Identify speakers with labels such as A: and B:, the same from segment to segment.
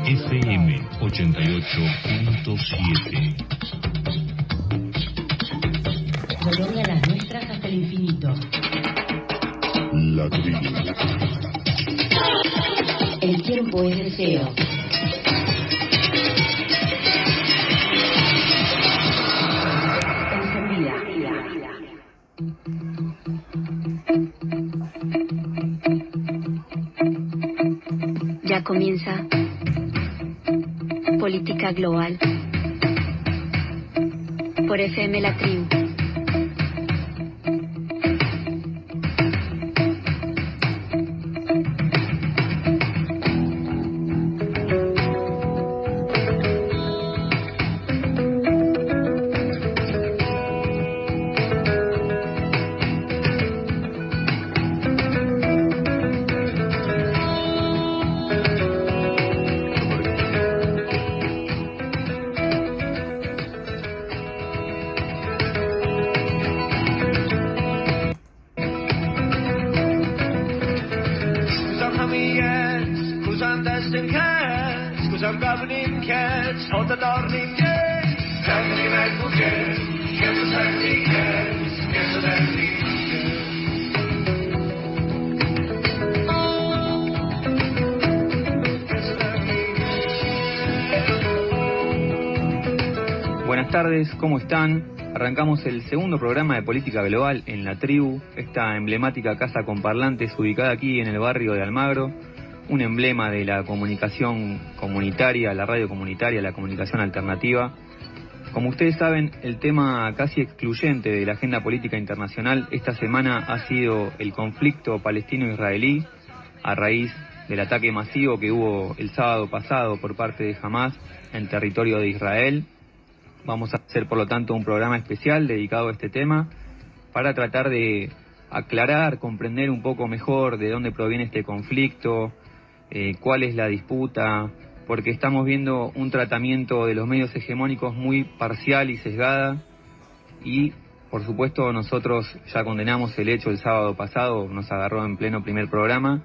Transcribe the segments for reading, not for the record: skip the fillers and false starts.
A: FM 88.7.
B: Colonia las nuestras hasta el infinito.
A: La tribu.
B: El tiempo es deseo. Encendida.
C: Ya comienza Política Global por FM La Tribu.
D: Buenas tardes, ¿cómo están? Arrancamos el segundo programa de Política Global en La Tribu, esta emblemática casa con parlantes ubicada aquí en el barrio de Almagro, un emblema de la comunicación comunitaria, la radio comunitaria, la comunicación alternativa. Como ustedes saben, el tema casi excluyente de la agenda política internacional esta semana ha sido el conflicto palestino-israelí a raíz del ataque masivo que hubo el sábado pasado por parte de Hamás en territorio de Israel. Vamos a hacer, por lo tanto, un programa especial dedicado a este tema para tratar de aclarar, comprender un poco mejor de dónde proviene este conflicto, cuál es la disputa, porque estamos viendo un tratamiento de los medios hegemónicos muy parcial y sesgada y, por supuesto, nosotros ya condenamos el hecho el sábado pasado, nos agarró en pleno primer programa,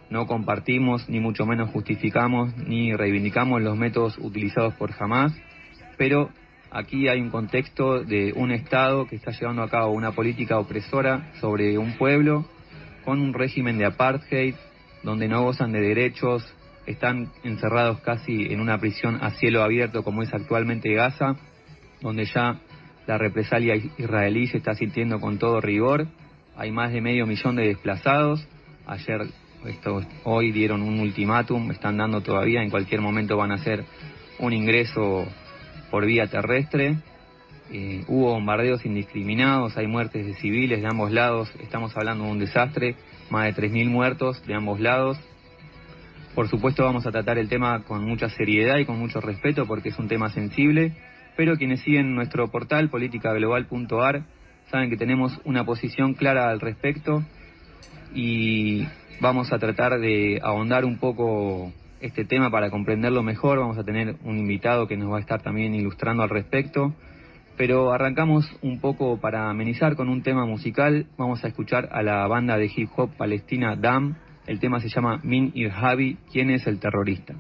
D: no compartimos, ni mucho menos justificamos, ni reivindicamos los métodos utilizados por Hamás, pero aquí hay un contexto de un Estado que está llevando a cabo una política opresora sobre un pueblo con un régimen de apartheid, donde no gozan de derechos, están encerrados casi en una prisión a cielo abierto como es actualmente Gaza, donde ya la represalia israelí se está sintiendo con todo rigor. Hay más de 500.000 de desplazados. Hoy dieron un ultimátum, están dando todavía, en cualquier momento van a hacer un ingreso por vía terrestre. Hubo bombardeos indiscriminados, hay muertes de civiles de ambos lados, estamos hablando de un desastre, más de 3.000 muertos de ambos lados. Por supuesto vamos a tratar el tema con mucha seriedad y con mucho respeto porque es un tema sensible, pero quienes siguen nuestro portal politicaglobal.ar saben que tenemos una posición clara al respecto y vamos a tratar de ahondar un poco este tema para comprenderlo mejor. Vamos a tener un invitado que nos va a estar también ilustrando al respecto, pero arrancamos un poco para amenizar con un tema musical. Vamos a escuchar a la banda de hip hop palestina DAM. El tema se llama Min Irhabi, ¿quién es el terrorista?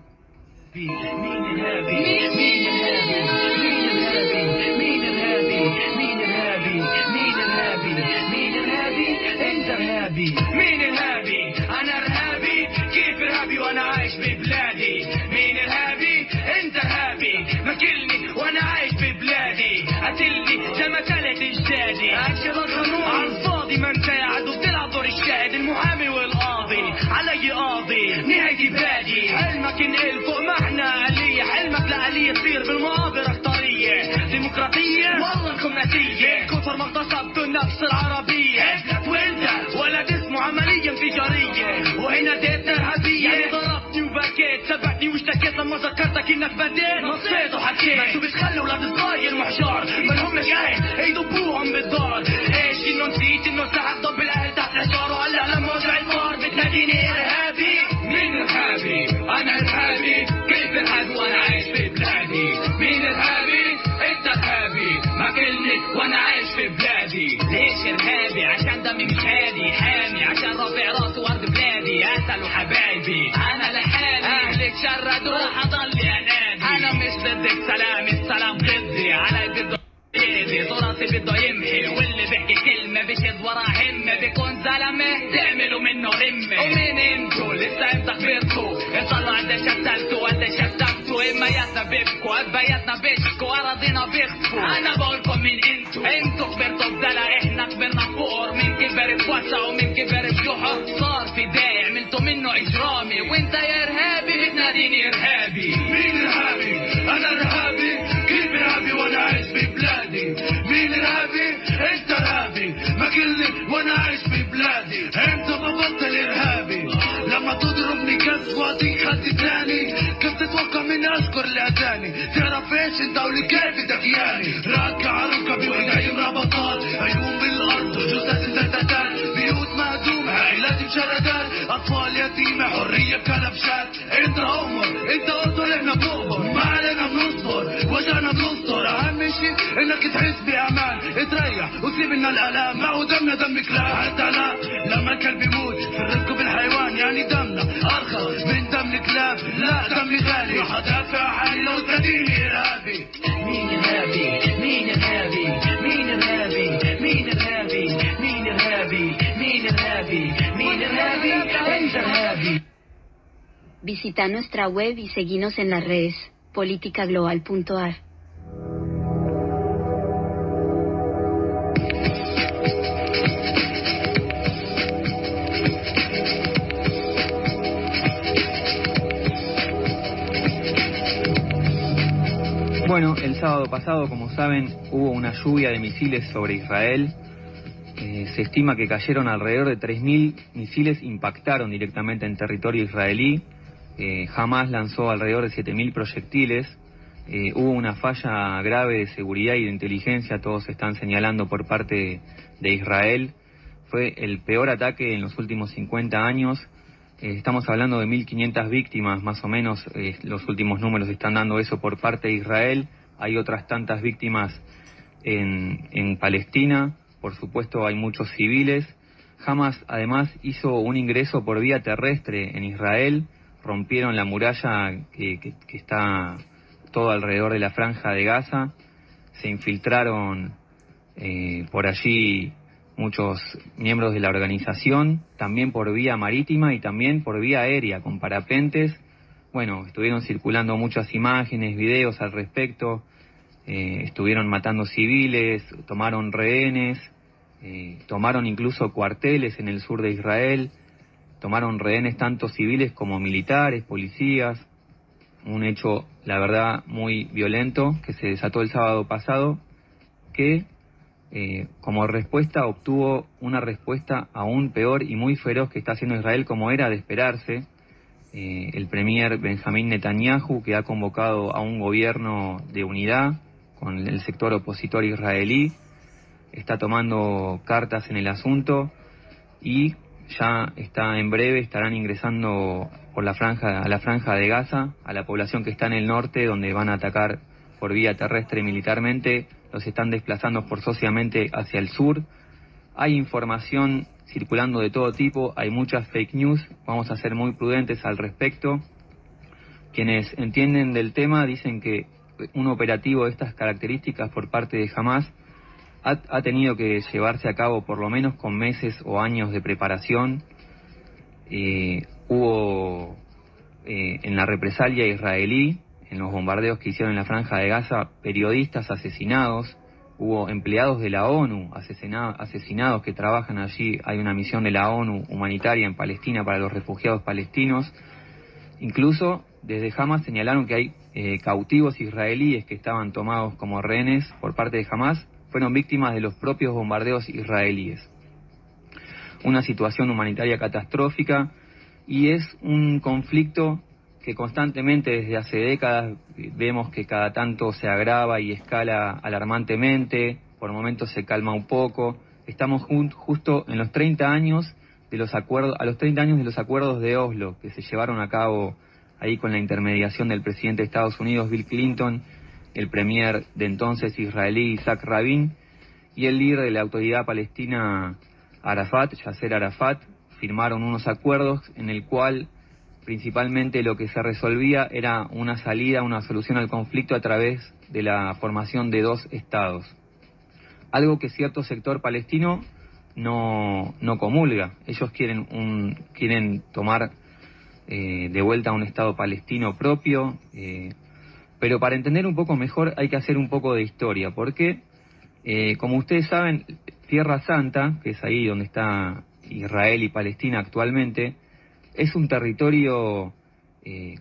E: وانا عايش ببلادي مين الهابي انت هابي ماكلني وانا عايش ببلادي قتلني زي ما تلت اجدادي عالفاضي ما انت قاعد وبتلعب دور الشاهد المحامي والقاضي علي قاضي نهايتي بادي حلمك انقل فوق ما احنا آلية حلمك لآلية تصير بالمقابر اختارية ديمقراطية والله انكمناتية كثر ما اغتصبت النفس العربية ابنك وانت ولد اسمه عملية انفجارية وهنا ديت ارهابية ضربتني وبكيت سبقتني واشتكيت لما ذكرتك انك بديت نصيت وحكيت ما شو بتخلي ولاد الصاير محجار مالهمش اهل يدبوهم بالدار ايش انه نسيت انه ساعات ضب الاهل تحت الحجار وهلا لما وجع النار بتناديني ارهابي مين ارهابي انا ارهابي كيف ارهابي وانا عايش في بلادي مين ارهابي انت ارهابي ماكلني وانا عايش في بلادي ليش ارهابي عشان دمي مش هادي حامي عشان رافع راسي وارض بلادي قتلوا حبايبي انا لحالي اهلك شردوا راح اضل انادي انا مش ضد السلام السلام ضدي علي بده ايدي تراثي بده يمحي واللي بيحكي كلمه بشد ورا همه بيكون زلمه تعملوا منه رمه ومين انتو لسه امتى خبرتوا اطلعوا قد شتلتوا قد شتمتوا امياتنا بيبكوا ادبياتنا بيشكوا اراضينا بيخفوا انا بقولكم مين انتو خبرتوا بزلا احنا كبرنا فقر من كبر بوسع ومن كبر بجوحه صار في داعي عملتوا منه اجرامي وانت يا ارهابي بتناديني ارهابي مين ارهابي انا ارهابي كيف ارهابي وانا عايش في بلادي مين ارهابي انت ارهابي ما كلني وانا عايش في بلادي انت ببطل ارهابي لما تضربني كف واعطيك حد تاني كيف تتوقع مني اشكر اللي اتاني تعرف ايش انت ولي كيف دكياني راكع ركبي وعيني مربطات عيون بالارض وجثث زلزال بيوت مهدومه عائلات مشردات اطفال يتيمه حريه بكلبشات انت عمر انت قلت احنا بنقبر ما علينا بنصبر وجعنا بنصدر اهم شيء انك تحس بامان تريح وسيب لنا الالام معه دمنا دم كلاب حتى لا لما الكلب يموت في الرزق بالحيوان يعني دمنا ارخص من دم الكلاب لا دمي غالي راح ادافع حالي لو تديني ارهابي مين ارهابي مين ارهابي مين ارهابي مين ارهابي مين ارهابي مين ارهابي مين ارهابي انت ارهابي.
C: Visita nuestra web y seguinos en las redes politicaglobal.ar.
D: Bueno, el sábado pasado, como saben, hubo una lluvia de misiles sobre Israel. Se estima que cayeron alrededor de 3.000 misiles, impactaron directamente en territorio israelí. Hamas lanzó alrededor de 7.000 proyectiles. Hubo una falla grave de seguridad y de inteligencia, todos están señalando por parte de Israel. Fue el peor ataque en los últimos 50 años. Estamos hablando de 1.500 víctimas, más o menos, los últimos números están dando eso por parte de Israel. Hay otras tantas víctimas en Palestina, por supuesto hay muchos civiles. Hamas además hizo un ingreso por vía terrestre en Israel, rompieron la muralla que está todo alrededor de la franja de Gaza, se infiltraron por allí muchos miembros de la organización, también por vía marítima y también por vía aérea, con parapentes. Bueno, estuvieron circulando muchas imágenes, videos al respecto, estuvieron matando civiles, tomaron rehenes, tomaron incluso cuarteles en el sur de Israel, tomaron rehenes tanto civiles como militares, policías, un hecho, la verdad, muy violento que se desató el sábado pasado, que como respuesta obtuvo una respuesta aún peor y muy feroz que está haciendo Israel, como era de esperarse. El premier Benjamín Netanyahu, que ha convocado a un gobierno de unidad con el sector opositor israelí, está tomando cartas en el asunto y ya está en breve estarán ingresando por a la franja de Gaza, a la población que está en el norte, donde van a atacar por vía terrestre militarmente. Los están desplazando forzosamente hacia el sur. Hay información circulando de todo tipo, hay muchas fake news, vamos a ser muy prudentes al respecto. Quienes entienden del tema dicen que un operativo de estas características por parte de Hamas ha tenido que llevarse a cabo por lo menos con meses o años de preparación. Hubo en la represalia israelí, en los bombardeos que hicieron en la franja de Gaza, periodistas asesinados, hubo empleados de la ONU asesinados que trabajan allí. Hay una misión de la ONU humanitaria en Palestina para los refugiados palestinos. Incluso desde Hamas señalaron que hay cautivos israelíes que estaban tomados como rehenes por parte de Hamas, fueron víctimas de los propios bombardeos israelíes. Una situación humanitaria catastrófica, y es un conflicto que constantemente desde hace décadas vemos que cada tanto se agrava y escala alarmantemente, por momentos se calma un poco. Estamos justo en los 30 años de los acuerdos, a los 30 años de los acuerdos de Oslo, que se llevaron a cabo ahí con la intermediación del presidente de Estados Unidos, Bill Clinton, el premier de entonces israelí, Isaac Rabin, y el líder de la autoridad palestina, Yasser Arafat. Firmaron unos acuerdos en el cual principalmente lo que se resolvía era una salida, una solución al conflicto a través de la formación de 2 estados. Algo que cierto sector palestino no comulga. Ellos quieren tomar de vuelta un estado palestino propio, pero para entender un poco mejor hay que hacer un poco de historia, porque como ustedes saben, Tierra Santa, que es ahí donde está Israel y Palestina actualmente, es un territorio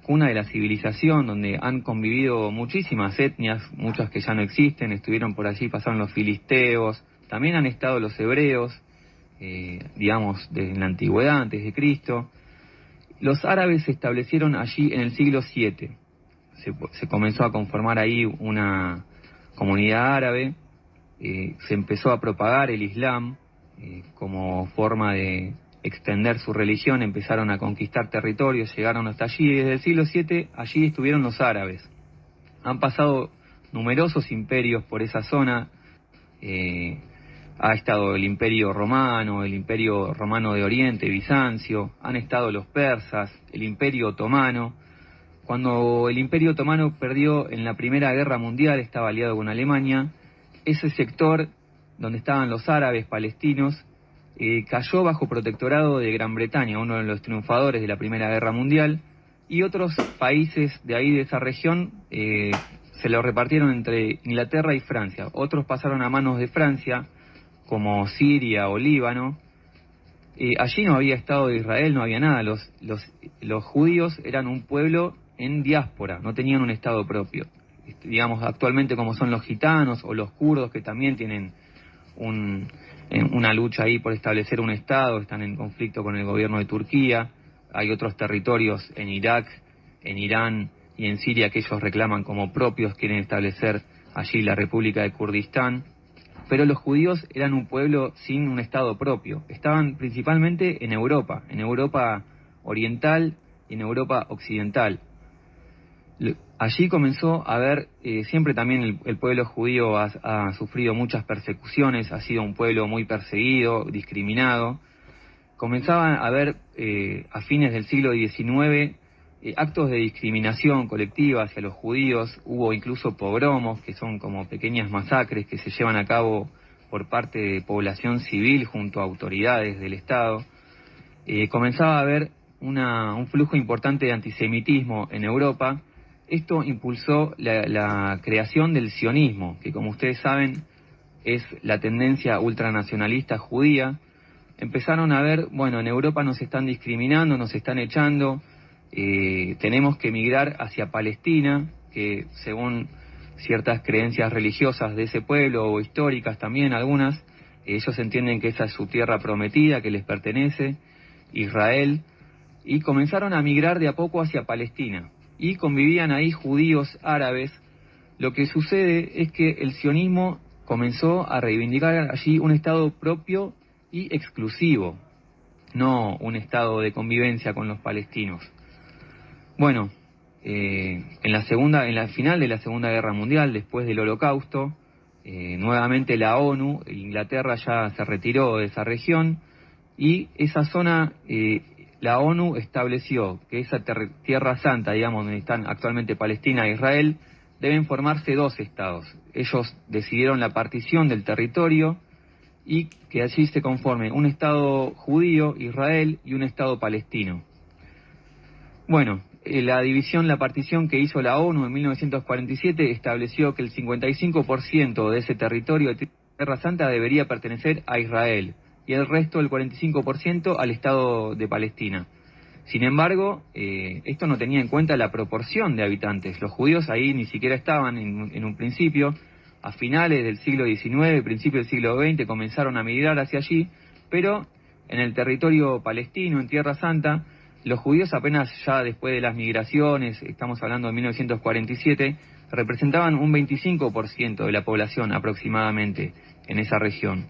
D: cuna de la civilización, donde han convivido muchísimas etnias, muchas que ya no existen, estuvieron por allí, pasaron los filisteos, también han estado los hebreos, digamos, en la antigüedad, antes de Cristo. Los árabes se establecieron allí en el siglo VII, se comenzó a conformar ahí una comunidad árabe, se empezó a propagar el Islam como forma de extender su religión, empezaron a conquistar territorios, llegaron hasta allí, y desde el siglo VII allí estuvieron los árabes. Han pasado numerosos imperios por esa zona, ha estado el Imperio Romano de Oriente, Bizancio, han estado los persas, el Imperio Otomano. Cuando el Imperio Otomano perdió en la Primera Guerra Mundial, estaba aliado con Alemania, ese sector donde estaban los árabes palestinos cayó bajo protectorado de Gran Bretaña, uno de los triunfadores de la Primera Guerra Mundial, y otros países de ahí, de esa región, se lo repartieron entre Inglaterra y Francia. Otros pasaron a manos de Francia, como Siria o Líbano. Allí no había Estado de Israel, no había nada. Los judíos eran un pueblo en diáspora, no tenían un Estado propio. Digamos, actualmente como son los gitanos o los kurdos, que también tienen una lucha ahí por establecer un Estado, están en conflicto con el gobierno de Turquía. Hay otros territorios en Irak, en Irán y en Siria que ellos reclaman como propios, quieren establecer allí la República de Kurdistán. Pero los judíos eran un pueblo sin un Estado propio. Estaban principalmente en Europa oriental y en Europa occidental. Allí comenzó a haber, siempre también el pueblo judío ha sufrido muchas persecuciones, ha sido un pueblo muy perseguido, discriminado. Comenzaban a haber, a fines del siglo XIX, actos de discriminación colectiva hacia los judíos. Hubo incluso pogromos, que son como pequeñas masacres que se llevan a cabo por parte de población civil junto a autoridades del Estado. Comenzaba a haber un flujo importante de antisemitismo en Europa. Esto impulsó la creación del sionismo, que como ustedes saben es la tendencia ultranacionalista judía. Empezaron a ver, bueno, en Europa nos están discriminando, nos están echando, tenemos que emigrar hacia Palestina, que según ciertas creencias religiosas de ese pueblo, o históricas también algunas, ellos entienden que esa es su tierra prometida, que les pertenece, Israel, y comenzaron a migrar de a poco hacia Palestina. Y convivían ahí judíos, árabes. Lo que sucede es que el sionismo comenzó a reivindicar allí un Estado propio y exclusivo, no un Estado de convivencia con los palestinos. Bueno, en la final de la Segunda Guerra Mundial, después del Holocausto, nuevamente la ONU, Inglaterra ya se retiró de esa región, y esa zona, la ONU estableció que esa Tierra Santa, digamos, donde están actualmente Palestina e Israel, deben formarse 2 estados. Ellos decidieron la partición del territorio y que allí se conforme un Estado judío, Israel, y un Estado palestino. Bueno, la partición que hizo la ONU en 1947 estableció que el 55% de ese territorio de Tierra Santa debería pertenecer a Israel, y el resto, el 45%, al Estado de Palestina. Sin embargo, esto no tenía en cuenta la proporción de habitantes. Los judíos ahí ni siquiera estaban en un principio. A finales del siglo XIX, principio del siglo XX, comenzaron a migrar hacia allí, pero en el territorio palestino, en Tierra Santa, los judíos apenas ya después de las migraciones, estamos hablando de 1947, representaban un 25% de la población aproximadamente en esa región.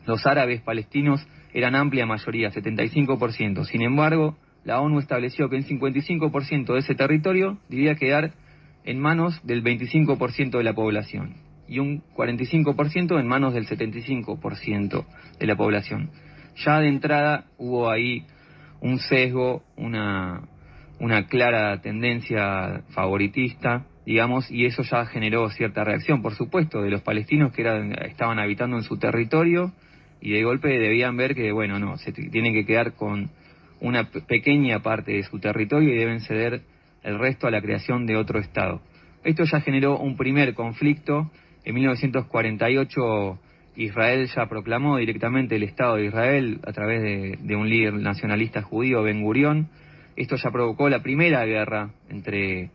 D: Los árabes palestinos eran amplia mayoría, 75%. Sin embargo, la ONU estableció que el 55% de ese territorio debía quedar en manos del 25% de la población y un 45% en manos del 75% de la población. Ya de entrada hubo ahí un sesgo, una una clara tendencia favoritista, digamos, y eso ya generó cierta reacción, por supuesto, de los palestinos que estaban habitando en su territorio, y de golpe debían ver que, bueno, no, se tienen que quedar con una pequeña parte de su territorio y deben ceder el resto a la creación de otro Estado. Esto ya generó un primer conflicto. En 1948 Israel ya proclamó directamente el Estado de Israel a través de un líder nacionalista judío, Ben Gurión. Esto ya provocó la primera guerra entre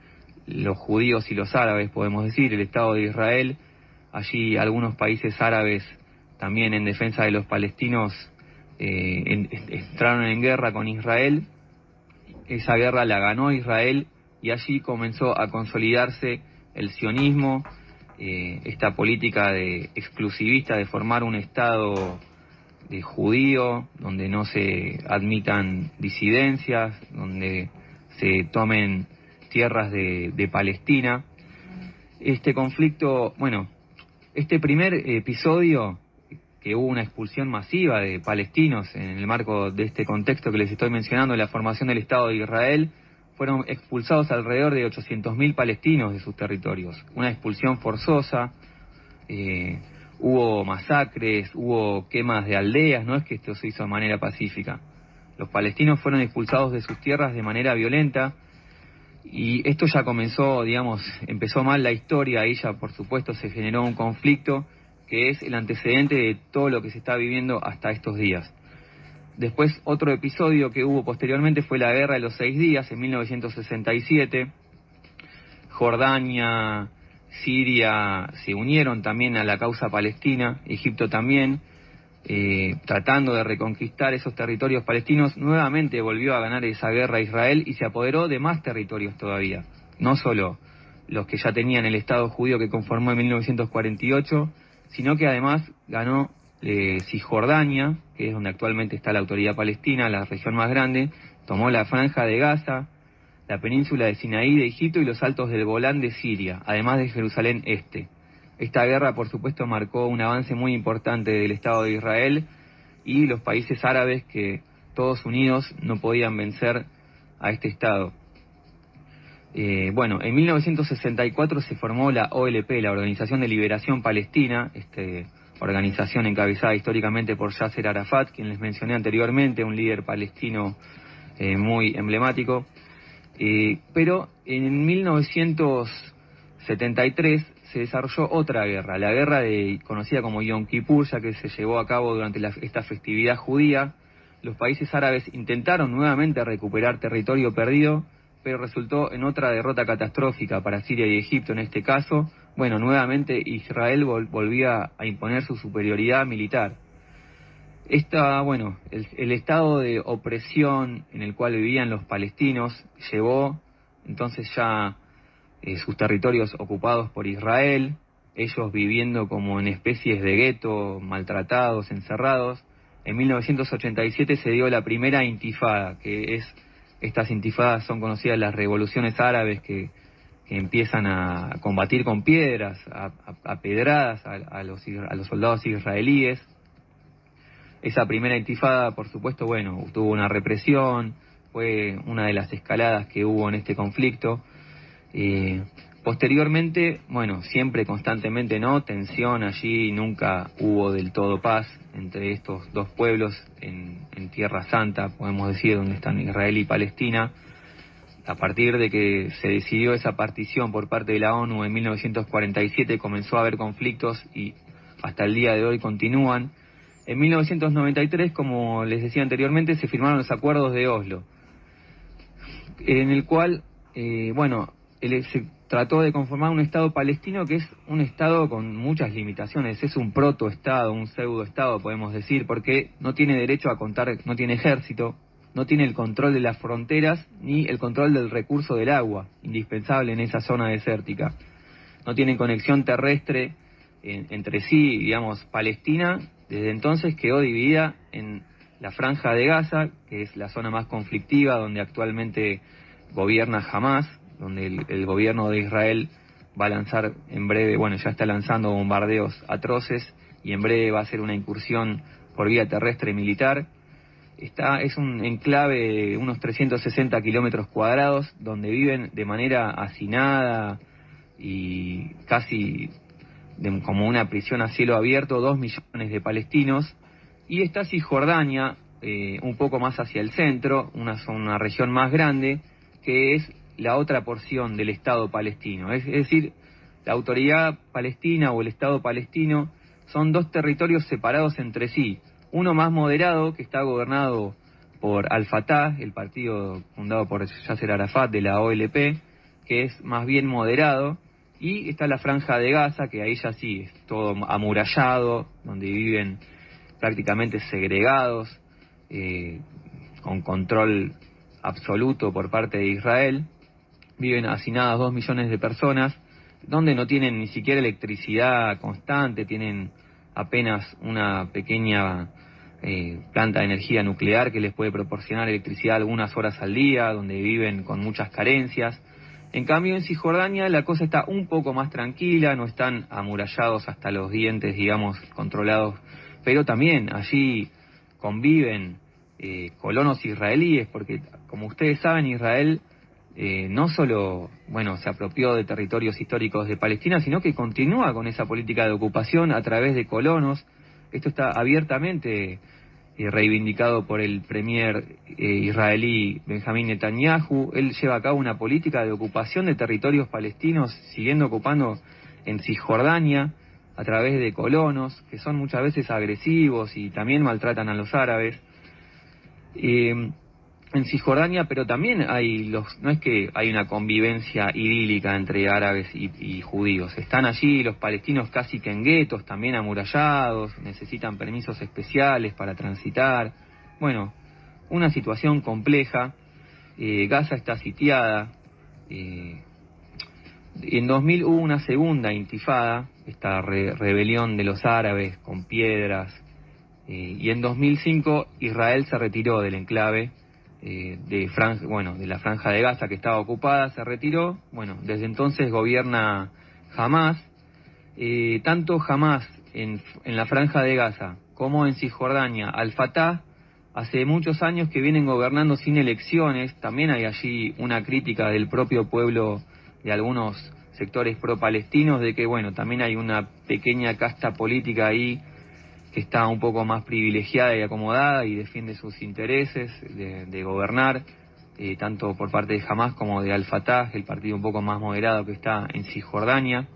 D: los judíos y los árabes, podemos decir, el Estado de Israel. Allí algunos países árabes también en defensa de los palestinos entraron en guerra con Israel. Esa guerra la ganó Israel y allí comenzó a consolidarse el sionismo, esta política exclusivista de formar un Estado de judío, donde no se admitan disidencias, donde se tomen tierras de Palestina. Este conflicto, bueno, este primer episodio, que hubo una expulsión masiva de palestinos en el marco de este contexto que les estoy mencionando, la formación del Estado de Israel, fueron expulsados alrededor de 800.000 palestinos de sus territorios. Una expulsión forzosa, hubo masacres, hubo quemas de aldeas, no es que esto se hizo de manera pacífica. Los palestinos fueron expulsados de sus tierras de manera violenta, y esto ya comenzó, digamos, empezó mal la historia, ahí ya por supuesto se generó un conflicto que es el antecedente de todo lo que se está viviendo hasta estos días. Después, otro episodio que hubo posteriormente fue la Guerra de los 6 días, en 1967. Jordania, Siria se unieron también a la causa palestina, Egipto también, tratando de reconquistar esos territorios palestinos. Nuevamente volvió a ganar esa guerra Israel y se apoderó de más territorios todavía, no solo los que ya tenían el Estado judío que conformó en 1948, sino que además ganó Cisjordania, que es donde actualmente está la Autoridad Palestina, la región más grande, tomó la Franja de Gaza, la península de Sinaí de Egipto y los altos del Golán de Siria, además de Jerusalén Este. Esta guerra, por supuesto, marcó un avance muy importante del Estado de Israel y los países árabes que todos unidos no podían vencer a este Estado. Bueno, en 1964 se formó la OLP, la Organización de Liberación Palestina, organización encabezada históricamente por Yasser Arafat, quien les mencioné anteriormente, un líder palestino muy emblemático. Pero en 1973 se desarrolló otra guerra, la guerra conocida como Yom Kippur, ya que se llevó a cabo durante esta festividad judía. Los países árabes intentaron nuevamente recuperar territorio perdido, pero resultó en otra derrota catastrófica para Siria y Egipto en este caso. Bueno, nuevamente Israel volvía a imponer su superioridad militar. El estado de opresión en el cual vivían los palestinos llevó entonces ya sus territorios ocupados por Israel, ellos viviendo como en especies de gueto, maltratados, encerrados. En 1987 se dio la primera intifada, estas intifadas son conocidas las revoluciones árabes que empiezan a combatir con piedras, a pedradas a los soldados israelíes. Esa primera intifada, por supuesto, tuvo una represión, fue una de las escaladas que hubo en este conflicto. Posteriormente, siempre constantemente tensión allí, nunca hubo del todo paz entre estos dos pueblos en Tierra Santa, podemos decir, donde están Israel y Palestina. A partir de que se decidió esa partición por parte de la ONU en 1947 comenzó a haber conflictos y hasta el día de hoy continúan. En 1993, como les decía anteriormente, se firmaron los acuerdos de Oslo, en el cual, se trató de conformar un Estado palestino que es un Estado con muchas limitaciones, es un protoestado, un pseudoestado podemos decir, porque no tiene derecho a contar, no tiene ejército, no tiene el control de las fronteras ni el control del recurso del agua, indispensable en esa zona desértica. No tienen conexión terrestre entre sí, digamos, Palestina desde entonces quedó dividida en la Franja de Gaza, que es la zona más conflictiva, donde actualmente gobierna Hamás, donde el gobierno de Israel va a lanzar en breve, ya está lanzando bombardeos atroces y en breve va a hacer una incursión por vía terrestre militar. Es un enclave de unos 360 kilómetros cuadrados, donde viven de manera hacinada y casi como una prisión a cielo abierto 2 millones de palestinos. Y está Cisjordania, un poco más hacia el centro, una región más grande, que es la otra porción del Estado palestino. Es decir, la autoridad palestina o el Estado palestino son 2 territorios separados entre sí. Uno más moderado, que está gobernado por Al-Fatah, el partido fundado por Yasser Arafat de la OLP, que es más bien moderado, y está la Franja de Gaza, que ahí ya sí, es todo amurallado, donde viven prácticamente segregados, con control absoluto por parte de Israel. Viven hacinadas 2 millones de personas, donde no tienen ni siquiera electricidad constante, tienen apenas una pequeña planta de energía nuclear que les puede proporcionar electricidad algunas horas al día, donde viven con muchas carencias. En cambio, en Cisjordania la cosa está un poco más tranquila, no están amurallados hasta los dientes, digamos, controlados, pero también allí conviven colonos israelíes, porque como ustedes saben, Israel no solo, se apropió de territorios históricos de Palestina, sino que continúa con esa política de ocupación a través de colonos. Esto está abiertamente reivindicado por el premier israelí Benjamín Netanyahu. Él lleva a cabo una política de ocupación de territorios palestinos, siguiendo ocupando en Cisjordania a través de colonos, que son muchas veces agresivos y también maltratan a los árabes. En Cisjordania, pero también no es que hay una convivencia idílica entre árabes y judíos. Están allí los palestinos casi que en guetos, también amurallados, necesitan permisos especiales para transitar. Bueno, una situación compleja. Gaza está sitiada. En 2000 hubo una segunda intifada, esta rebelión de los árabes con piedras. Y en 2005 Israel se retiró del enclave de la Franja de Gaza, que estaba ocupada, se retiró. Bueno, desde entonces gobierna Hamás. Tanto Hamás en la Franja de Gaza como en Cisjordania, Al-Fatah, hace muchos años que vienen gobernando sin elecciones. También hay allí una crítica del propio pueblo, de algunos sectores pro-palestinos, de que también hay una pequeña casta política ahí que está un poco más privilegiada y acomodada y defiende sus intereses de gobernar, tanto por parte de Hamás como de Al-Fatah, el partido un poco más moderado que está en Cisjordania.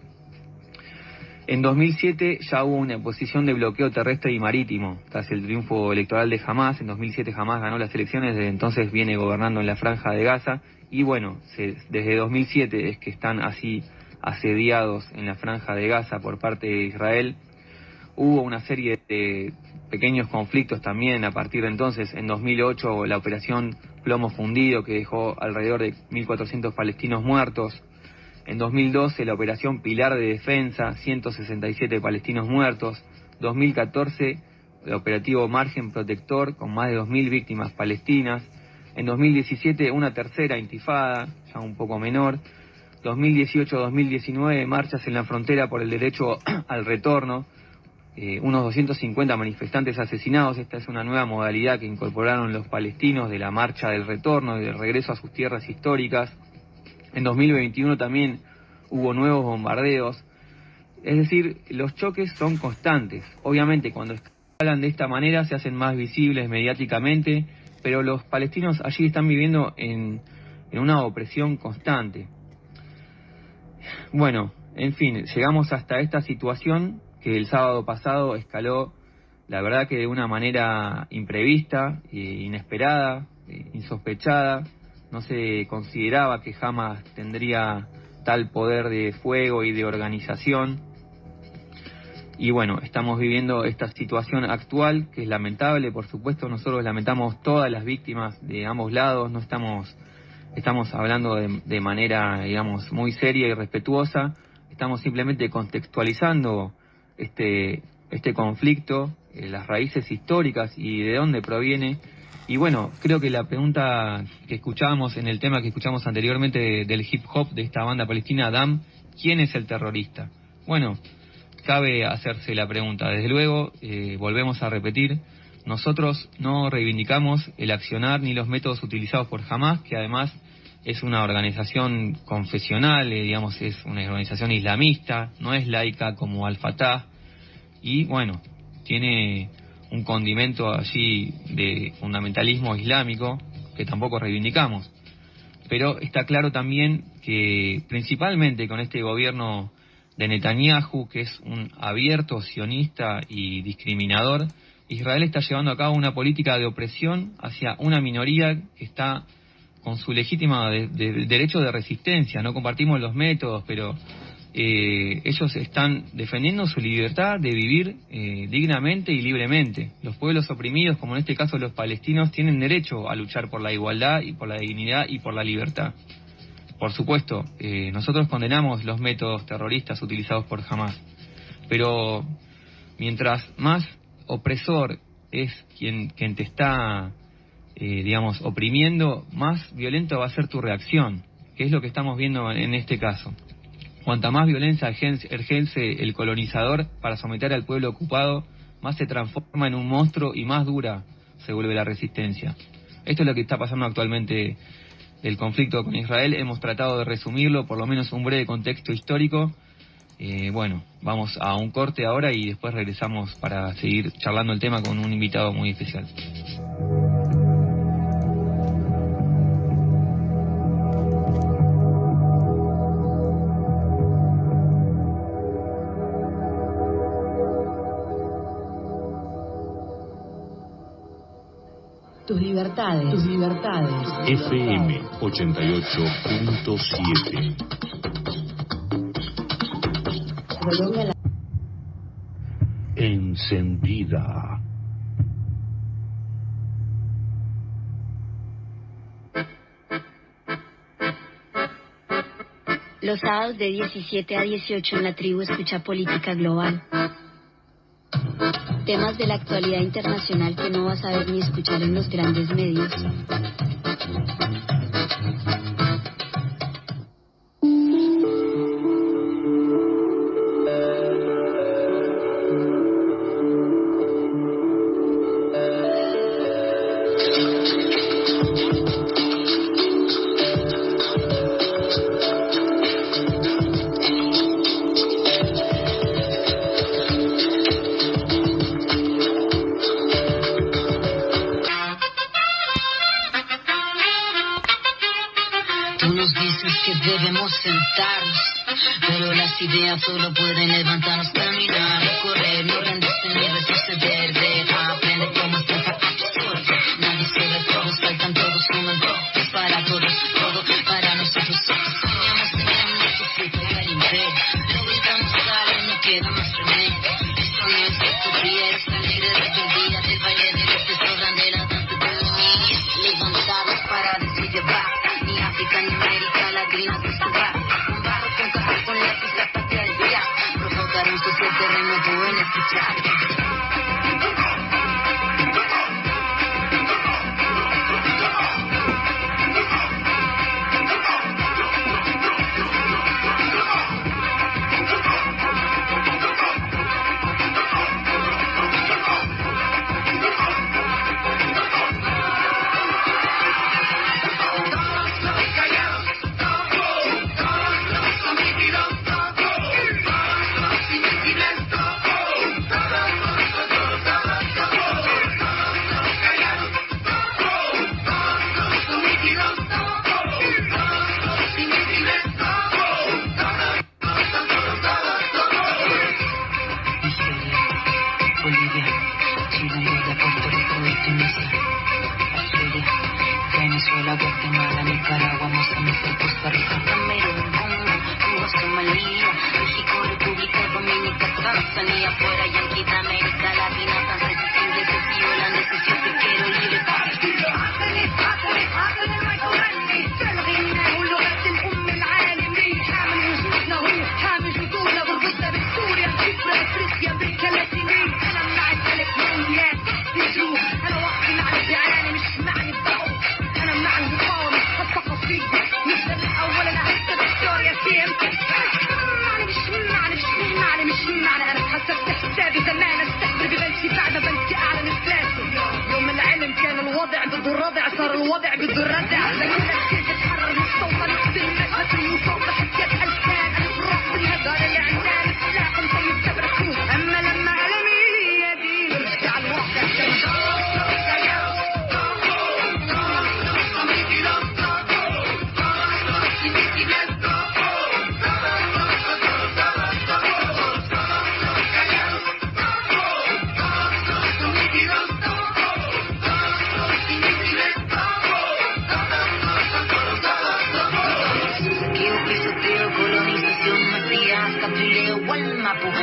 D: En 2007 ya hubo una posición de bloqueo terrestre y marítimo tras el triunfo electoral de Hamás. En 2007 Hamás ganó las elecciones, desde entonces viene gobernando en la Franja de Gaza y desde 2007 es que están así asediados en la Franja de Gaza por parte de Israel. Hubo una serie de pequeños conflictos también a partir de entonces. En 2008 la operación Plomo Fundido, que dejó alrededor de 1.400 palestinos muertos. En 2012 la operación Pilar de Defensa, 167 palestinos muertos. 2014 el operativo Margen Protector, con más de 2.000 víctimas palestinas. En 2017 una tercera intifada, ya un poco menor. 2018-2019 marchas en la frontera por el derecho al retorno. Unos 250 manifestantes asesinados. Esta es una nueva modalidad que incorporaron los palestinos de la marcha del retorno y del regreso a sus tierras históricas. En 2021 también hubo nuevos bombardeos. Es decir, los choques son constantes. Obviamente cuando hablan de esta manera se hacen más visibles mediáticamente, pero los palestinos allí están viviendo en una opresión constante. Bueno, en fin, llegamos hasta esta situación que el sábado pasado escaló, la verdad que de una manera imprevista, inesperada, insospechada. No se consideraba que Hamás tendría tal poder de fuego y de organización. Y estamos viviendo esta situación actual, que es lamentable, por supuesto. Nosotros lamentamos todas las víctimas de ambos lados. No estamos hablando de manera, muy seria y respetuosa. Estamos simplemente contextualizando este conflicto, las raíces históricas y de dónde proviene. Y creo que la pregunta que escuchábamos en el tema que escuchamos anteriormente del hip hop de esta banda palestina, Dam, ¿quién es el terrorista? Cabe hacerse la pregunta. Desde luego, volvemos a repetir, Nosotros no reivindicamos el accionar ni los métodos utilizados por Hamás, que además es una organización confesional, digamos, es una organización islamista, no es laica como Al-Fatah, y bueno, tiene un condimento allí de fundamentalismo islámico que tampoco reivindicamos. Pero está claro también que principalmente con este gobierno de Netanyahu, que es un abierto sionista y discriminador, Israel está llevando a cabo una política de opresión hacia una minoría que está con su legítima derecho de resistencia. No compartimos los métodos, pero ellos están defendiendo su libertad de vivir dignamente y libremente. Los pueblos oprimidos, como en este caso los palestinos, tienen derecho a luchar por la igualdad y por la dignidad y por la libertad. Por supuesto, nosotros condenamos los métodos terroristas utilizados por Hamás, pero mientras más opresor es quien te está oprimiendo, más violento va a ser tu reacción, que es lo que estamos viendo en este caso. Cuanta más violencia ejerce el colonizador para someter al pueblo ocupado, más se transforma en un monstruo y más dura se vuelve la resistencia. Esto es lo que está pasando actualmente el conflicto con Israel. Hemos tratado de resumirlo, por lo menos un breve contexto histórico. Bueno, vamos a un corte ahora y después regresamos para seguir charlando el tema con un invitado muy especial.
B: Tus libertades. Tus libertades.
A: FM 88.7.
B: Prolonga la...
A: Encendida.
C: Los sábados de 17 a 18 en la tribu escucha Política Global. Temas de la actualidad internacional que no vas a ver ni escuchar en los grandes medios.
F: Solo pueden levantarnos, caminar, correr, no rendirse ni retroceder, deja, aprende cómo estar absurdo. Nadie se ve, todos faltan, todos suman, todos para todos, todo para nosotros. Soñamos teniendo nuestro fruto y el imperio, lo buscamos claro, no queda más remedio. Esto no es utopía, es salir de rebeldía, del baile de los que sobran de la danza de los niños. Levantarnos para decir llevar, ni África ni América Latina descubrir. Con barro, con café, con lápiz, la patria del día. Provocar un social terremoto en escuchar.
G: صار الوضع بده الردع لكن كيف تتحرر مستوصل بالمشهد المصاب حكيت ألسان الفراق بالهدار اللي عندنا السلاح مسيب تبركوه أما لما علمي يدي برجع الوحدة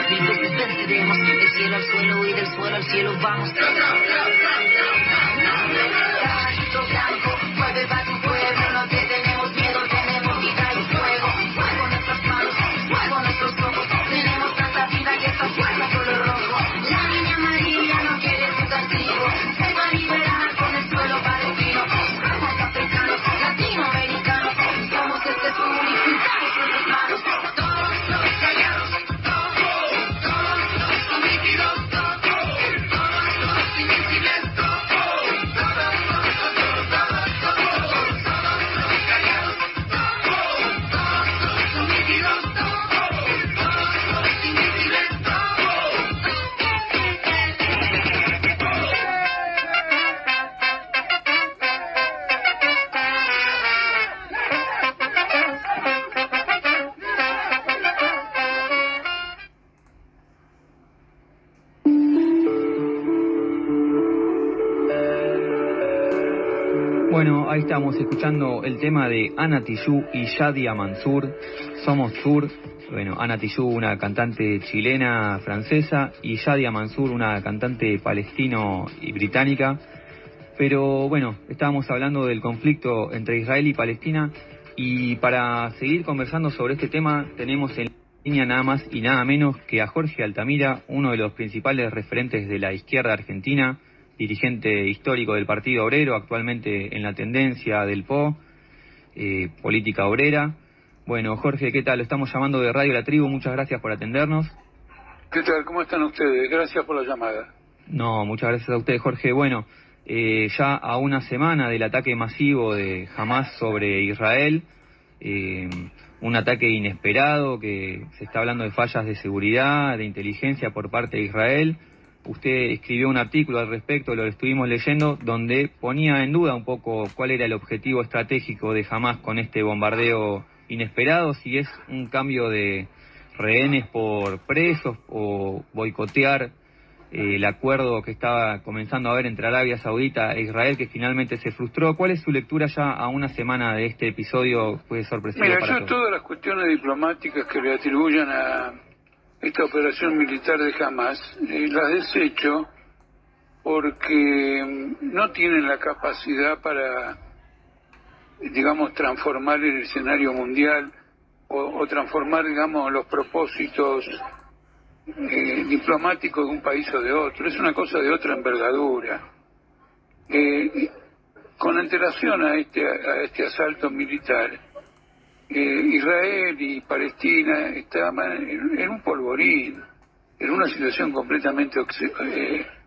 G: mil veces venceremos del cielo al suelo y del suelo al cielo vamos. Caballito blanco, mueve va tu pueblo, no te tenemos miedo, tenemos vida y fuego. Fuego en nuestras manos, fuego en nuestros ojos, tenemos tanta vida que esta fuerza color rojo. La niña amarilla no quiere su castigo, se va a liberar con el suelo palestino. Somos africanos, latinoamericanos, somos este sur y juntamos nuestras manos.
D: Bueno, ahí estamos escuchando el tema de Ana Tijoux y Yadia Mansour, Somos Sur. Bueno, Ana Tijoux, una cantante chilena francesa, y Yadia Mansour, una cantante palestino y británica. Pero bueno, estábamos hablando del conflicto entre Israel y Palestina, y para seguir conversando sobre este tema tenemos en línea nada más y nada menos que a Jorge Altamira, uno de los principales referentes de la izquierda argentina, dirigente histórico del Partido Obrero, actualmente en la tendencia del PO, política obrera. Bueno, Jorge, ¿qué tal? Lo estamos llamando de Radio La Tribu, muchas gracias por atendernos.
H: ¿Qué tal? ¿Cómo están ustedes? Gracias por la llamada.
D: No, muchas gracias a usted, Jorge. Bueno, ya a una semana del ataque masivo de Hamás sobre Israel, un ataque inesperado, que se está hablando de fallas de seguridad, de inteligencia por parte de Israel. Usted escribió un artículo al respecto, lo estuvimos leyendo, donde ponía en duda un poco cuál era el objetivo estratégico de Hamás con este bombardeo inesperado, si es un cambio de rehenes por presos o boicotear el acuerdo que estaba comenzando a haber entre Arabia Saudita e Israel, que finalmente se frustró. ¿Cuál es su lectura ya a una semana de este episodio? Fue sorpresivo.
H: Mira,
D: para
H: yo todas las cuestiones diplomáticas que le atribuyan a esta operación militar de Hamás las desecho porque no tienen la capacidad para, digamos, transformar el escenario mundial o transformar, digamos, los propósitos diplomáticos de un país o de otro. Es una cosa de otra envergadura. Con antelación a este asalto militar, Israel y Palestina estaban en un polvorín, en una situación completamente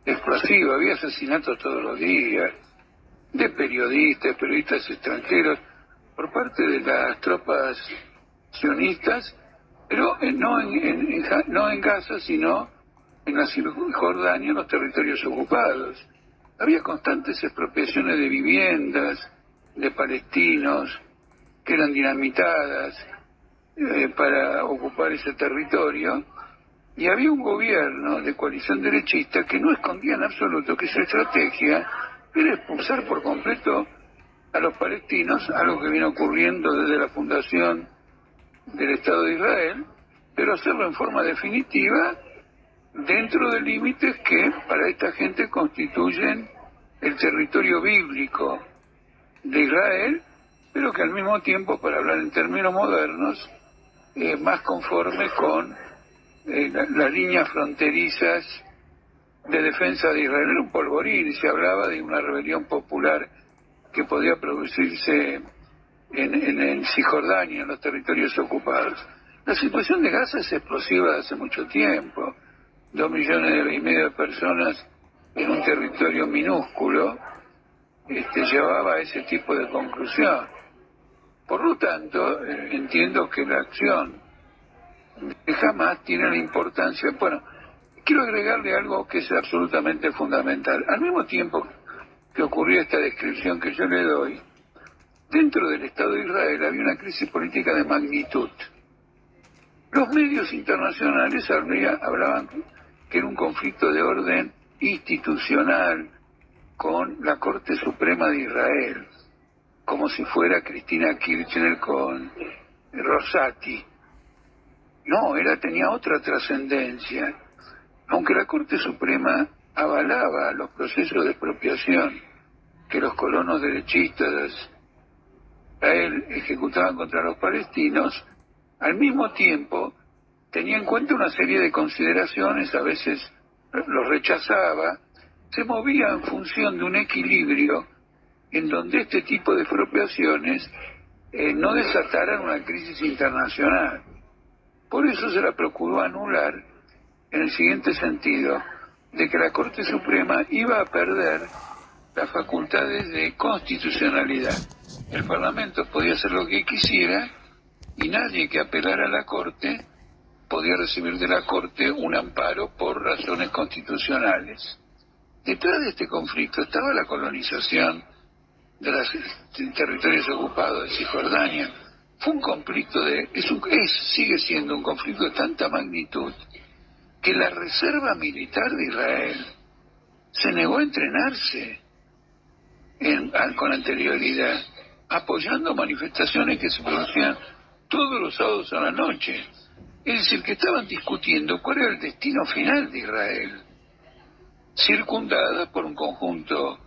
H: explosiva. Había asesinatos todos los días de periodistas extranjeros por parte de las tropas sionistas, pero no en Gaza, sino en la Cisjordania, en los territorios ocupados. Había constantes expropiaciones de viviendas de palestinos que eran dinamitadas para ocupar ese territorio, y había un gobierno de coalición derechista que no escondía en absoluto que su estrategia era expulsar por completo a los palestinos, algo que viene ocurriendo desde la fundación del Estado de Israel, pero hacerlo en forma definitiva dentro de límites que para esta gente constituyen el territorio bíblico de Israel, pero que al mismo tiempo, para hablar en términos modernos, más conforme con las líneas fronterizas de defensa de Israel. Era un polvorín y se hablaba de una rebelión popular que podía producirse en Cisjordania, en los territorios ocupados. La situación de Gaza es explosiva hace mucho tiempo. 2,5 millones de personas en un territorio minúsculo, llevaba a ese tipo de conclusión. Por lo tanto, entiendo que la acción de Hamás tiene la importancia. Bueno, quiero agregarle algo que es absolutamente fundamental. Al mismo tiempo que ocurrió esta descripción que yo le doy, dentro del Estado de Israel había una crisis política de magnitud. Los medios internacionales hablaban que era un conflicto de orden institucional con la Corte Suprema de Israel, como si fuera Cristina Kirchner con Rosati. No, tenía otra trascendencia. Aunque la Corte Suprema avalaba los procesos de expropiación que los colonos derechistas de Israel ejecutaban contra los palestinos, al mismo tiempo tenía en cuenta una serie de consideraciones, a veces los rechazaba, se movía en función de un equilibrio en donde este tipo de expropiaciones no desataran una crisis internacional. Por eso se la procuró anular en el siguiente sentido, de que la Corte Suprema iba a perder las facultades de constitucionalidad. El Parlamento podía hacer lo que quisiera y nadie que apelara a la Corte podía recibir de la Corte un amparo por razones constitucionales. Detrás de este conflicto estaba la colonización de los territorios ocupados de Cisjordania. Fue un conflicto sigue siendo un conflicto de tanta magnitud que la Reserva Militar de Israel se negó a entrenarse con anterioridad, apoyando manifestaciones que se producían todos los sábados a la noche. Es decir, que estaban discutiendo cuál era el destino final de Israel, circundada por un conjunto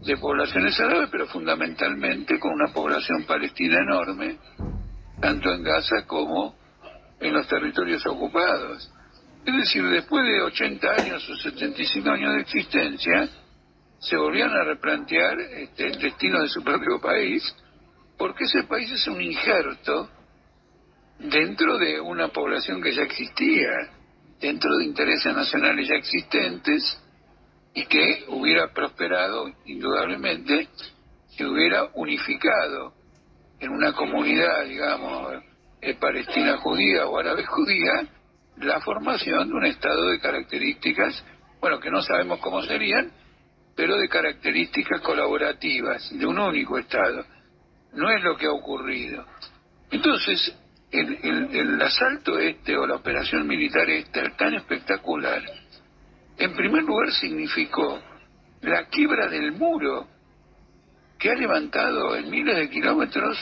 H: de poblaciones árabes, pero fundamentalmente con una población palestina enorme, tanto en Gaza como en los territorios ocupados. Es decir, después de 80 años o 75 años de existencia, se volvían a replantear el destino de su propio país, porque ese país es un injerto dentro de una población que ya existía, dentro de intereses nacionales ya existentes, y que hubiera prosperado indudablemente si hubiera unificado en una comunidad, digamos, palestina judía o árabe judía, la formación de un Estado de características, bueno, que no sabemos cómo serían, pero de características colaborativas, de un único Estado. No es lo que ha ocurrido. Entonces, el asalto o la operación militar tan espectacular, en primer lugar significó la quiebra del muro que ha levantado en miles de kilómetros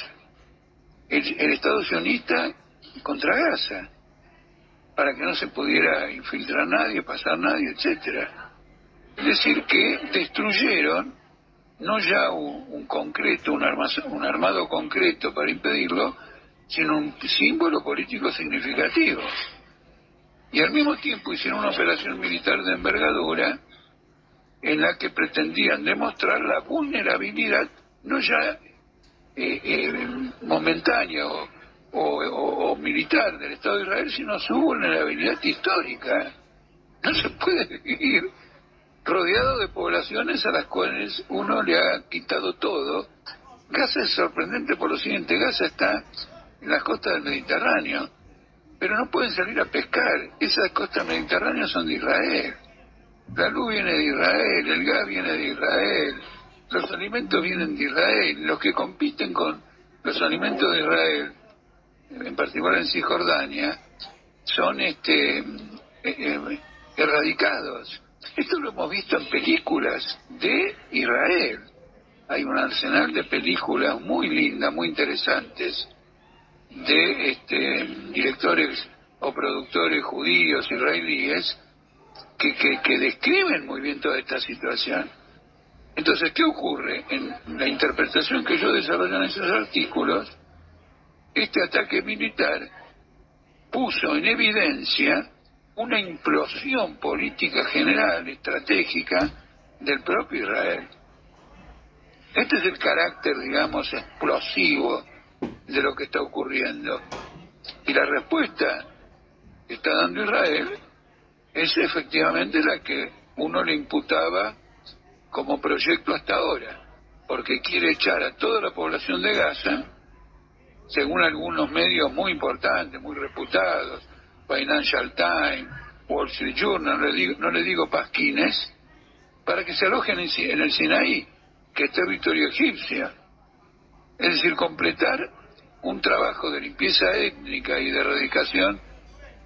H: el Estado sionista contra Gaza, para que no se pudiera infiltrar nadie, pasar nadie, etcétera. Es decir, que destruyeron no ya un armado concreto para impedirlo, sino un símbolo político significativo. Y al mismo tiempo hicieron una operación militar de envergadura en la que pretendían demostrar la vulnerabilidad, no ya momentánea o militar del Estado de Israel, sino su vulnerabilidad histórica. No se puede vivir rodeado de poblaciones a las cuales uno le ha quitado todo. Gaza es sorprendente por lo siguiente: Gaza está en las costas del Mediterráneo, pero no pueden salir a pescar. Esas costas mediterráneas son de Israel. La luz viene de Israel, el gas viene de Israel, los alimentos vienen de Israel. Los que compiten con los alimentos de Israel, en particular en Cisjordania, son erradicados. Esto lo hemos visto en películas de Israel. Hay un arsenal de películas muy lindas, muy interesantes, de directores o productores judíos israelíes que describen muy bien toda esta situación. Entonces, ¿qué ocurre? En la interpretación que yo desarrollo en esos artículos, este ataque militar puso en evidencia una implosión política general, estratégica, del propio Israel. Este es el carácter, digamos, explosivo de lo que está ocurriendo. Y la respuesta que está dando Israel es efectivamente la que uno le imputaba como proyecto hasta ahora. porque quiere echar a toda la población de Gaza, según algunos medios muy importantes, muy reputados, Financial Times, Wall Street Journal, no le digo pasquines, para que se alojen en el Sinaí, que es territorio egipcio. Es decir, completar un trabajo de limpieza étnica y de erradicación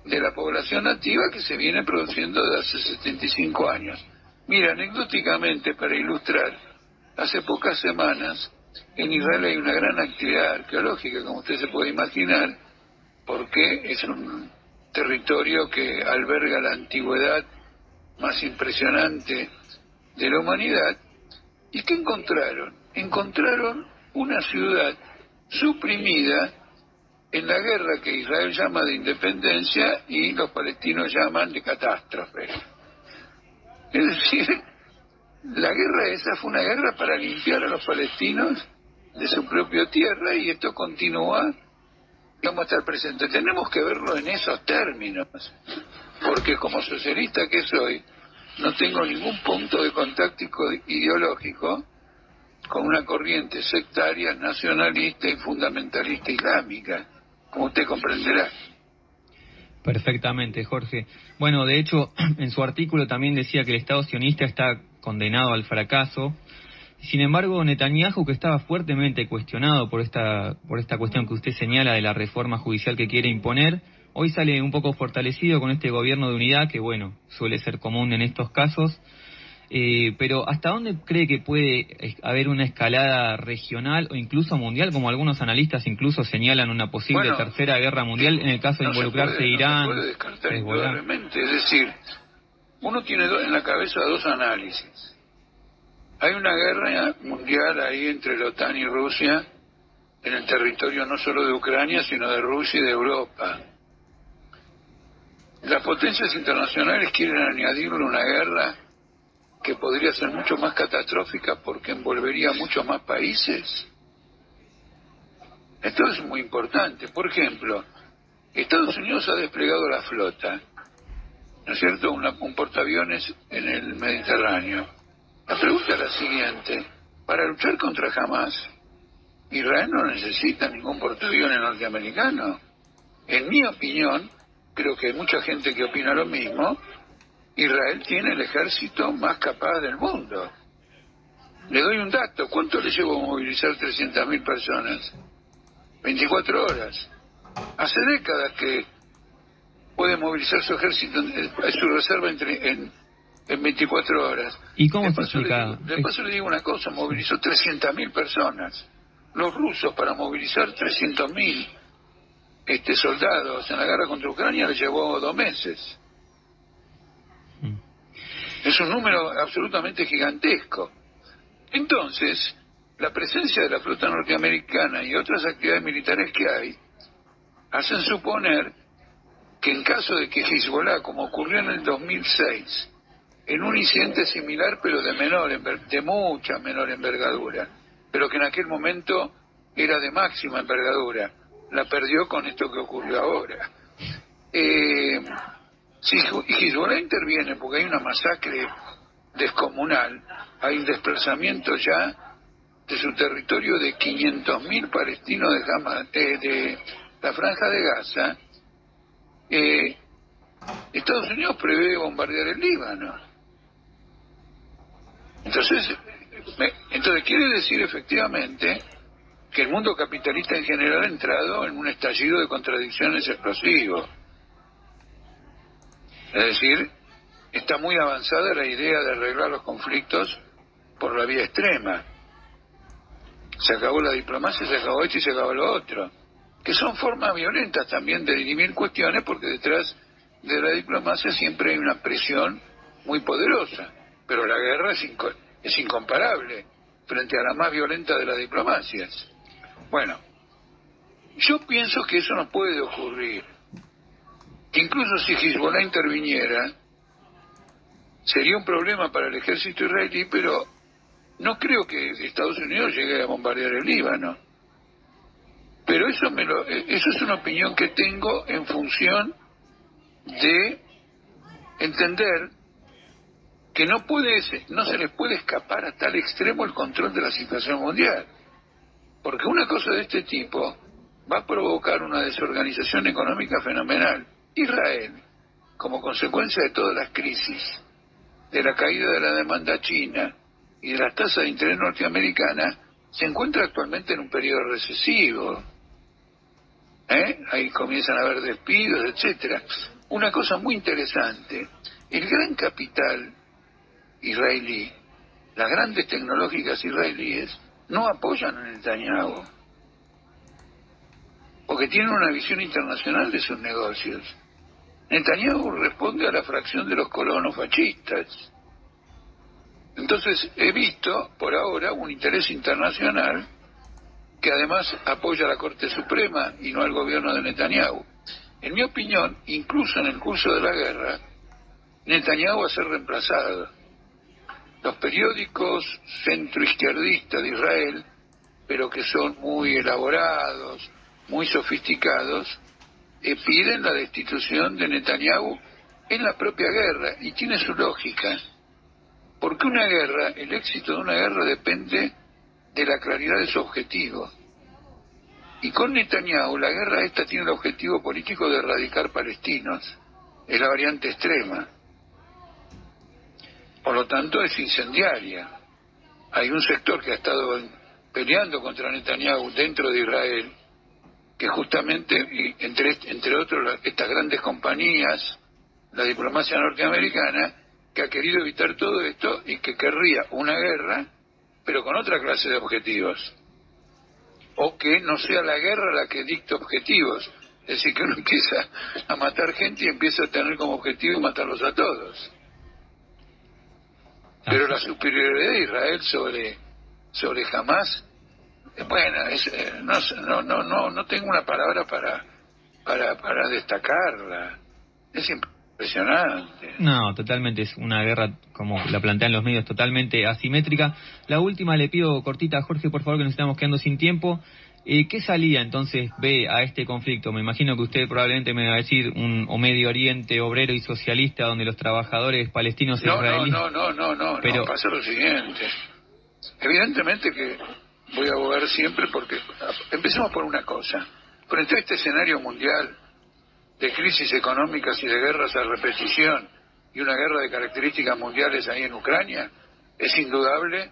H: de la población nativa que se viene produciendo desde hace 75 años. Mira, anecdóticamente, para ilustrar, hace pocas semanas en Israel hay una gran actividad arqueológica, como usted se puede imaginar, porque es un territorio que alberga la antigüedad más impresionante de la humanidad. ¿Y qué encontraron? Encontraron una ciudad suprimida en la guerra que Israel llama de independencia y los palestinos llaman de catástrofe. Es decir, la guerra esa fue una guerra para limpiar a los palestinos de su propia tierra, y esto continúa y vamos a estar presentes. Tenemos que verlo en esos términos, porque como socialista que soy, no tengo ningún punto de contacto ideológico con una corriente sectaria, nacionalista y fundamentalista islámica, como usted comprenderá.
D: Perfectamente, Jorge. Bueno, de hecho, en su artículo también decía que el Estado sionista está condenado al fracaso. Sin embargo, Netanyahu, que estaba fuertemente cuestionado por esta cuestión que usted señala de la reforma judicial que quiere imponer, hoy sale un poco fortalecido con este gobierno de unidad, que bueno, suele ser común en estos casos. Pero ¿hasta dónde cree que puede haber una escalada regional o incluso mundial, como algunos analistas incluso señalan una posible tercera guerra mundial en el caso de involucrarse Irán?
H: No se puede descartar indudablemente. Es decir, uno tiene en la cabeza dos análisis. Hay una guerra mundial ahí entre la OTAN y Rusia, en el territorio no solo de Ucrania, sino de Rusia y de Europa. Las potencias internacionales quieren añadirle una guerra que podría ser mucho más catastrófica porque envolvería a muchos más países. Esto es muy importante. Por ejemplo, Estados Unidos ha desplegado la flota, ¿no es cierto?, un portaaviones en el Mediterráneo. La pregunta es la siguiente: para luchar contra Hamas, Israel no necesita ningún portaaviones norteamericano. En mi opinión, creo que hay mucha gente que opina lo mismo, Israel tiene el ejército más capaz del mundo. Le doy un dato: ¿cuánto le llevó a movilizar 300.000 personas? 24 horas. Hace décadas que puede movilizar su ejército, su reserva en 24 horas.
D: ¿Y cómo se explica?
H: De paso le digo una cosa: movilizó 300.000 personas. Los rusos, para movilizar 300.000 soldados en la guerra contra Ucrania, les llevó 2 meses. Es un número absolutamente gigantesco. Entonces, la presencia de la flota norteamericana y otras actividades militares que hay hacen suponer que en caso de que Hezbollah, como ocurrió en el 2006, en un incidente similar pero de mucha menor envergadura, pero que en aquel momento era de máxima envergadura, la perdió con esto que ocurrió ahora. Si Hezbollah interviene porque hay una masacre descomunal, hay un desplazamiento ya de su territorio de 500.000 palestinos de la Franja de Gaza, Estados Unidos prevé bombardear el Líbano. Entonces quiere decir efectivamente que el mundo capitalista en general ha entrado en un estallido de contradicciones explosivo. Es decir, está muy avanzada la idea de arreglar los conflictos por la vía extrema. Se acabó la diplomacia, se acabó esto y se acabó lo otro, que son formas violentas también de dirimir cuestiones, porque detrás de la diplomacia siempre hay una presión muy poderosa, pero la guerra es incomparable frente a la más violenta de las diplomacias. Bueno, yo pienso que eso no puede ocurrir, que incluso si Hezbollah interviniera sería un problema para el ejército israelí, pero no creo que Estados Unidos llegue a bombardear el Líbano. Pero eso es una opinión que tengo en función de entender que no se les puede escapar a tal extremo el control de la situación mundial. Porque una cosa de este tipo va a provocar una desorganización económica fenomenal. Israel, como consecuencia de todas las crisis, de la caída de la demanda china y de las tasas de interés norteamericanas, se encuentra actualmente en un periodo recesivo. Ahí comienzan a haber despidos, etcétera. Una cosa muy interesante, el gran capital israelí, las grandes tecnológicas israelíes, no apoyan a Netanyahu, porque tienen una visión internacional de sus negocios. Netanyahu responde a la fracción de los colonos fascistas. Entonces he visto, por ahora, un interés internacional que además apoya a la Corte Suprema y no al gobierno de Netanyahu. En mi opinión, incluso en el curso de la guerra, Netanyahu va a ser reemplazado. Los periódicos centroizquierdistas de Israel, pero que son muy elaborados, muy sofisticados, piden la destitución de Netanyahu en la propia guerra, y tiene su lógica. Porque una guerra, el éxito de una guerra depende de la claridad de su objetivo. Y con Netanyahu, la guerra esta tiene el objetivo político de erradicar palestinos. Es la variante extrema. Por lo tanto, es incendiaria. Hay un sector que ha estado peleando contra Netanyahu dentro de Israel, que justamente, entre otros, estas grandes compañías, la diplomacia norteamericana, que ha querido evitar todo esto y que querría una guerra, pero con otra clase de objetivos. O que no sea la guerra la que dicte objetivos. Es decir, que uno empieza a matar gente y empieza a tener como objetivo matarlos a todos. Pero la superioridad de Israel sobre Hamás, bueno, no tengo una palabra para destacarla. Es impresionante.
D: No, totalmente, es una guerra, como la plantean los medios, totalmente asimétrica. La última le pido cortita a Jorge, por favor, que nos estamos quedando sin tiempo. ¿Qué salida entonces ve a este conflicto? Me imagino que usted probablemente me va a decir un Medio Oriente obrero y socialista donde los trabajadores palestinos e israelíes...
H: No, pasa lo siguiente. Evidentemente que voy a abogar siempre porque... Empecemos por una cosa. Frente a este escenario mundial de crisis económicas y de guerras a repetición y una guerra de características mundiales ahí en Ucrania, es indudable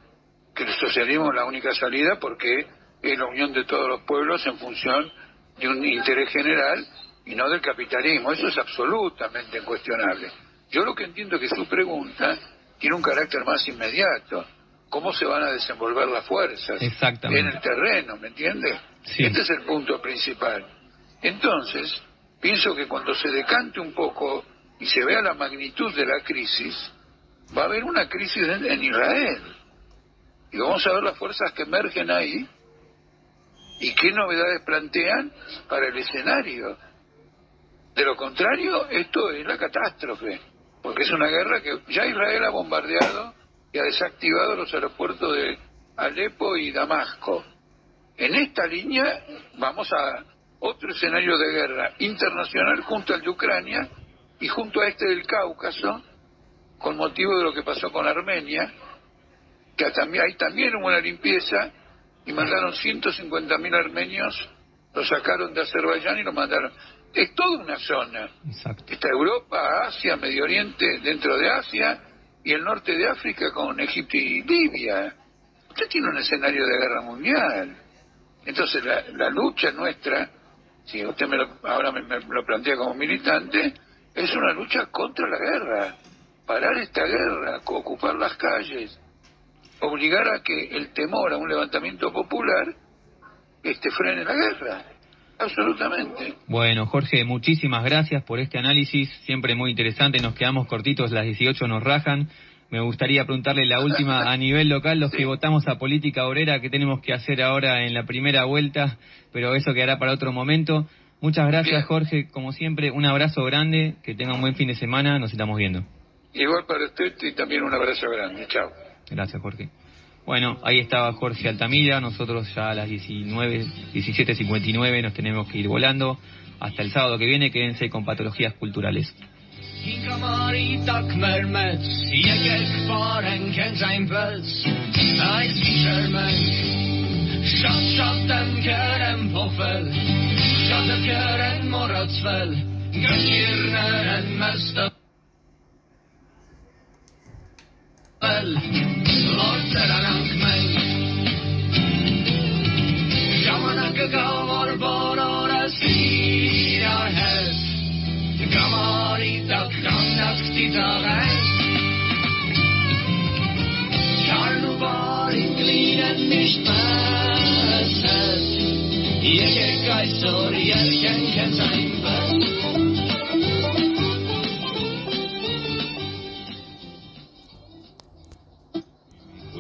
H: que el socialismo es la única salida porque es la unión de todos los pueblos en función de un interés general y no del capitalismo. Eso es absolutamente incuestionable. Yo lo que entiendo es que su pregunta tiene un carácter más inmediato. ¿Cómo se van a desenvolver las fuerzas en el terreno? ¿Me entiende? Sí. Este es el punto principal. Entonces, pienso que cuando se decante un poco y se vea la magnitud de la crisis, va a haber una crisis en Israel. Y vamos a ver las fuerzas que emergen ahí y qué novedades plantean para el escenario. De lo contrario, esto es la catástrofe, porque es una guerra que ya Israel ha bombardeado y ha desactivado los aeropuertos de Alepo y Damasco. En esta línea vamos a otro escenario de guerra internacional junto al de Ucrania y junto a este del Cáucaso, con motivo de lo que pasó con Armenia, que ahí también hubo una limpieza y mandaron 150.000 armenios, los sacaron de Azerbaiyán y los mandaron. Es toda una zona.
D: Exacto.
H: Está Europa, Asia, Medio Oriente dentro de Asia y el norte de África con Egipto y Libia. Usted tiene un escenario de guerra mundial. Entonces la lucha nuestra, si usted ahora me lo plantea como militante, es una lucha contra la guerra. Parar esta guerra, ocupar las calles, obligar a que el temor a un levantamiento popular frene la guerra. Absolutamente.
D: Bueno, Jorge, muchísimas gracias por este análisis, siempre muy interesante. Nos quedamos cortitos, las 18 nos rajan. Me gustaría preguntarle la última a nivel local, los que votamos a Política Obrera, ¿qué tenemos que hacer ahora en la primera vuelta? Pero eso quedará para otro momento. Muchas gracias, bien. Jorge, como siempre, un abrazo grande, que tenga un buen fin de semana, nos estamos viendo.
H: Igual para usted y también un abrazo grande, chao.
D: Gracias, Jorge. Bueno, ahí estaba Jorge Altamira, nosotros ya a las 17:59 nos tenemos que ir volando. Hasta el sábado que viene, quédense con Patologías Culturales.
E: Hinkamari takmermet, jekek paren kenzain pels, ais fisherman, shatten keren pofel, shatten keren moratsvel, gangirneren mestel, lorteren ankmen, shamanak gavor borora sirar het, Gamarita knaktittaren Karneval gliden nicht mehr es hält Jekek Geistor, Jelken kennt sein